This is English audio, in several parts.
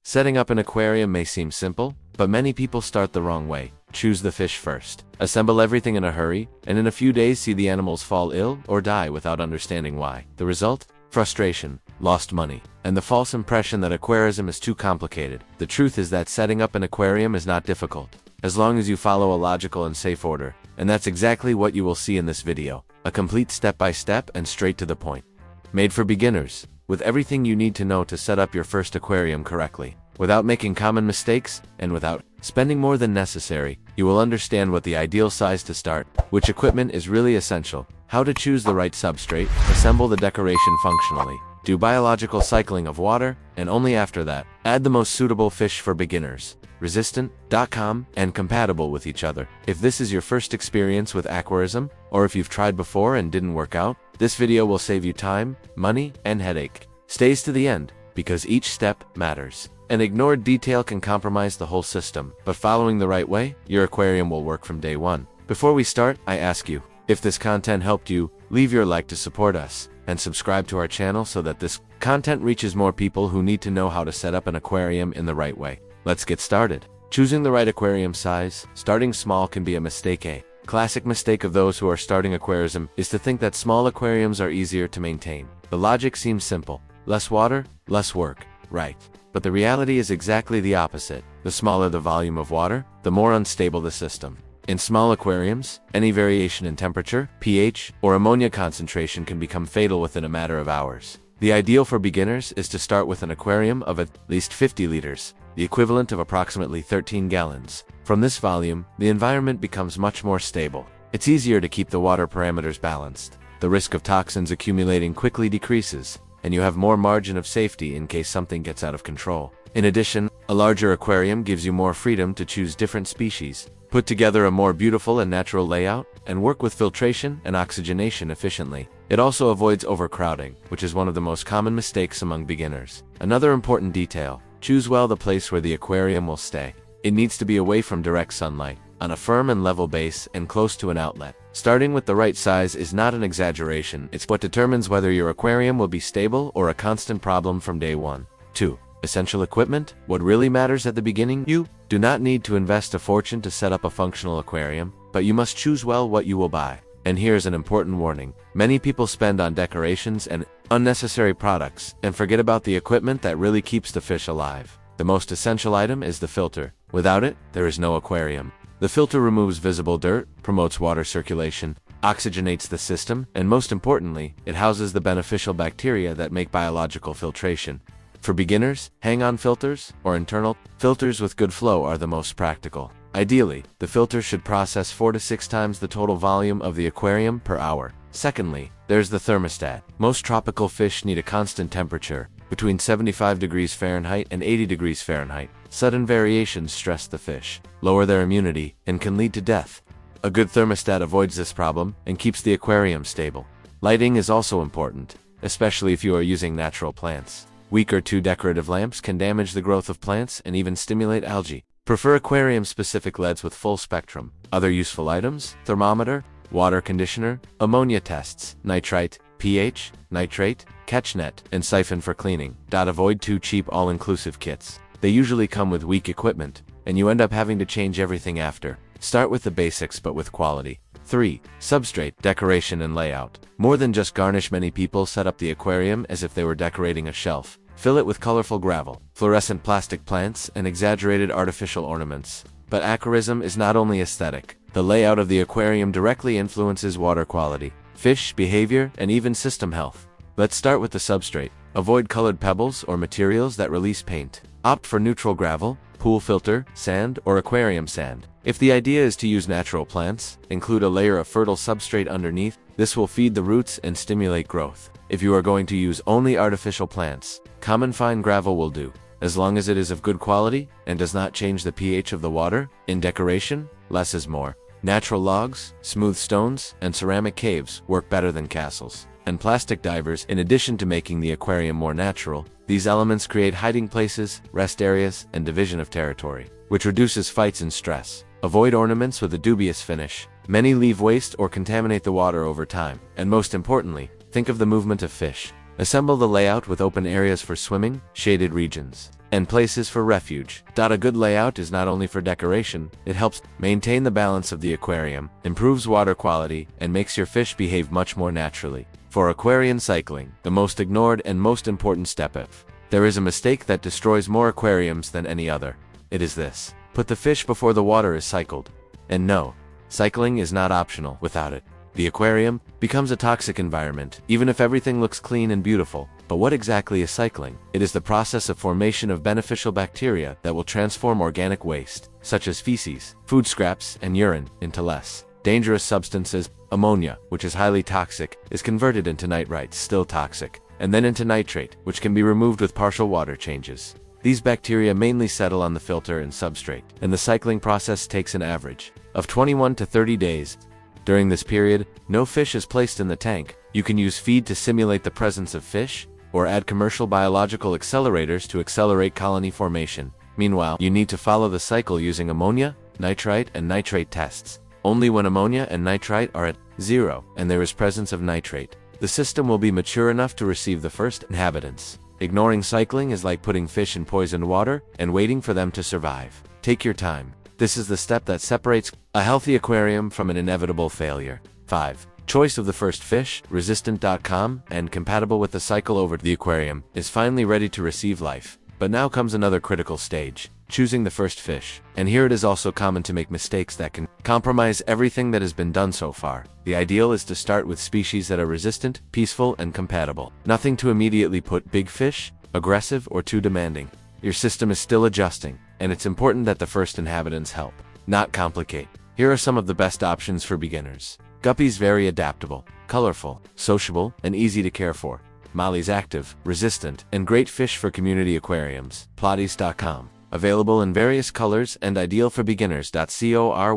Setting up an aquarium may seem simple, but many people start the wrong way. Choose the fish first. Assemble everything in a hurry, and in a few days see the animals fall ill or die without understanding why. The result? Frustration, lost money, and the false impression that aquarism is too complicated. The truth is that setting up an aquarium is not difficult, as long as you follow a logical and safe order. And that's exactly what you will see in this video. A complete step-by-step and straight to the point. Made for beginners, with everything you need to know to set up your first aquarium correctly. Without making common mistakes, and without spending more than necessary, you will understand what the ideal size to start, which equipment is really essential, how to choose the right substrate, assemble the decoration functionally, do biological cycling of water, and only after that, add the most suitable fish for beginners, resistant, calm, and compatible with each other. If this is your first experience with aquarism, or if you've tried before and didn't work out, this video will save you time, money, and headache. Stays to the end, because each step matters. An ignored detail can compromise the whole system, but following the right way, your aquarium will work from day one. Before we start, I ask you, if this content helped you, leave your like to support us, and subscribe to our channel so that this content reaches more people who need to know how to set up an aquarium in the right way. Let's get started. Choosing the right aquarium size. Starting small can be a mistake. A classic mistake of those who are starting aquarism is to think that small aquariums are easier to maintain. The logic seems simple. Less water, less work, right? But the reality is exactly the opposite. The smaller the volume of water, the more unstable the system. In small aquariums, any variation in temperature, pH, or ammonia concentration can become fatal within a matter of hours. The ideal for beginners is to start with an aquarium of at least 50 liters, the equivalent of approximately 13 gallons. From this volume, the environment becomes much more stable. It's easier to keep the water parameters balanced. The risk of toxins accumulating quickly decreases, and you have more margin of safety in case something gets out of control. In addition, a larger aquarium gives you more freedom to choose different species, put together a more beautiful and natural layout, and work with filtration and oxygenation efficiently. It also avoids overcrowding, which is one of the most common mistakes among beginners. Another important detail: choose well the place where the aquarium will stay. It needs to be away from direct sunlight, on a firm and level base, and close to an outlet. Starting with the right size is not an exaggeration, it's what determines whether your aquarium will be stable or a constant problem from day one. 2. Essential equipment. What really matters at the beginning? You do not need to invest a fortune to set up a functional aquarium, but you must choose well what you will buy. And here's an important warning. Many people spend on decorations and unnecessary products, and forget about the equipment that really keeps the fish alive. The most essential item is the filter. Without it, there is no aquarium. The filter removes visible dirt, promotes water circulation, oxygenates the system, and most importantly, it houses the beneficial bacteria that make biological filtration. For beginners, hang-on filters, or internal filters with good flow are the most practical. Ideally, the filter should process 4 to 6 times the total volume of the aquarium per hour. Secondly, there's the thermostat. Most tropical fish need a constant temperature, between 75 degrees Fahrenheit and 80 degrees Fahrenheit. Sudden variations stress the fish, lower their immunity, and can lead to death. A good thermostat avoids this problem and keeps the aquarium stable. Lighting is also important, especially if you are using natural plants. Weak or too decorative lamps can damage the growth of plants and even stimulate algae. Prefer aquarium-specific LEDs with full spectrum. Other useful items: thermometer, water conditioner, ammonia tests, nitrite, pH, nitrate, catch net, and siphon for cleaning. Avoid too cheap all-inclusive kits. They usually come with weak equipment, and you end up having to change everything after. Start with the basics but with quality. 3. Substrate, decoration, and layout. More than just garnish, many people set up the aquarium as if they were decorating a shelf. Fill it with colorful gravel, fluorescent plastic plants, and exaggerated artificial ornaments. But aquarism is not only aesthetic. The layout of the aquarium directly influences water quality, fish behavior, and even system health. Let's start with the substrate. Avoid colored pebbles or materials that release paint. Opt for neutral gravel, pool filter, sand, or aquarium sand. If the idea is to use natural plants, include a layer of fertile substrate underneath. This will feed the roots and stimulate growth. If you are going to use only artificial plants, common fine gravel will do, as long as it is of good quality and does not change the pH of the water. In decoration, less is more. Natural logs, smooth stones, and ceramic caves work better than castles. And plastic divers, in addition to making the aquarium more natural, these elements create hiding places, rest areas, and division of territory, which reduces fights and stress. Avoid ornaments with a dubious finish. Many leave waste or contaminate the water over time. And most importantly, think of the movement of fish. Assemble the layout with open areas for swimming, shaded regions, and places for refuge. A good layout is not only for decoration, it helps maintain the balance of the aquarium, improves water quality, and makes your fish behave much more naturally. For aquarium cycling, the most ignored and most important step. If there is a mistake that destroys more aquariums than any other, it is this: put the fish before the water is cycled. And no, cycling is not optional. Without it, the aquarium becomes a toxic environment, even if everything looks clean and beautiful. But what exactly is cycling? It is the process of formation of beneficial bacteria that will transform organic waste, such as feces, food scraps, and urine, into less dangerous substances. Ammonia, which is highly toxic, is converted into nitrite, still toxic, and then into nitrate, which can be removed with partial water changes. These bacteria mainly settle on the filter and substrate, and the cycling process takes an average of 21 to 30 days. During this period, no fish is placed in the tank. You can use feed to simulate the presence of fish, or add commercial biological accelerators to accelerate colony formation. Meanwhile, you need to follow the cycle using ammonia, nitrite, and nitrate tests. Only when ammonia and nitrite are at 0 and there is presence of nitrate, the system will be mature enough to receive the first inhabitants. Ignoring cycling is like putting fish in poisoned water and waiting for them to survive. Take your time. This is the step that separates a healthy aquarium from an inevitable failure. 5. Choice of the first fish. Resistant.com and compatible with the cycle over the aquarium is finally ready to receive life. But now comes another critical stage: choosing the first fish. And here it is also common to make mistakes that can compromise everything that has been done so far. The ideal is to start with species that are resistant, peaceful, and compatible. Nothing to immediately put big fish, aggressive, or too demanding. Your system is still adjusting, and it's important that the first inhabitants help, not complicate. Here are some of the best options for beginners. Guppies, very adaptable, colorful, sociable, and easy to care for. Mollies, active, resistant, and great fish for community aquariums. Plotties.com. Available in various colors and ideal for beginners. Corydors.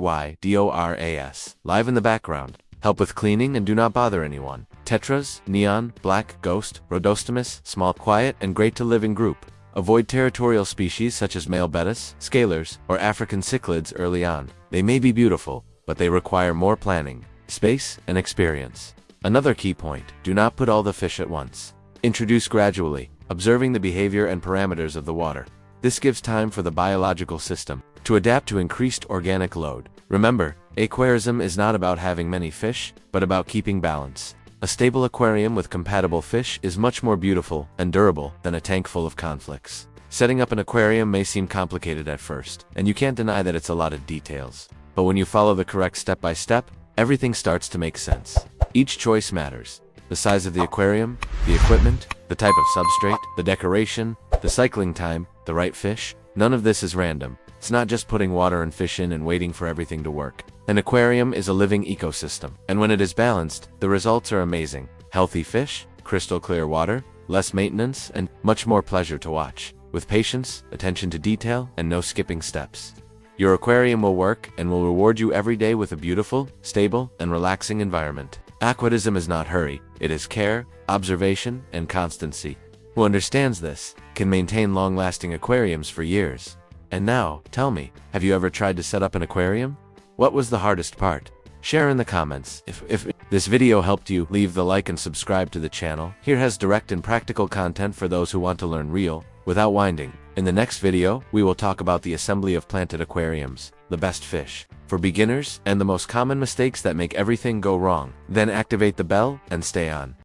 Live in the background. Help with cleaning and do not bother anyone. Tetras, neon, black, ghost, rhodostomus, small, quiet, and great to live in group. Avoid territorial species such as male bettas, scalers, or African cichlids early on. They may be beautiful, but they require more planning, space, and experience. Another key point: do not put all the fish at once. Introduce gradually, observing the behavior and parameters of the water. This gives time for the biological system to adapt to increased organic load. Remember, aquarism is not about having many fish, but about keeping balance. A stable aquarium with compatible fish is much more beautiful and durable than a tank full of conflicts. Setting up an aquarium may seem complicated at first, and you can't deny that it's a lot of details. But when you follow the correct step-by-step, everything starts to make sense. Each choice matters. The size of the aquarium, the equipment, the type of substrate, the decoration, the cycling time, the right fish. None of this is random. It's not just putting water and fish in and waiting for everything to work. An aquarium is a living ecosystem, and when it is balanced, the results are amazing. Healthy fish, crystal clear water, less maintenance, and much more pleasure to watch. With patience, attention to detail, and no skipping steps, your aquarium will work and will reward you every day with a beautiful, stable, and relaxing environment. Aquatism is not hurry. It is care, observation, and constancy. Who understands this can maintain long-lasting aquariums for years. And now, tell me, have you ever tried to set up an aquarium? What was the hardest part? Share in the comments. If this video helped you, leave the like and subscribe to the channel. Here has direct and practical content for those who want to learn real, without winding. In the next video, we will talk about the assembly of planted aquariums, the best fish for beginners, and the most common mistakes that make everything go wrong. Then activate the bell and stay on.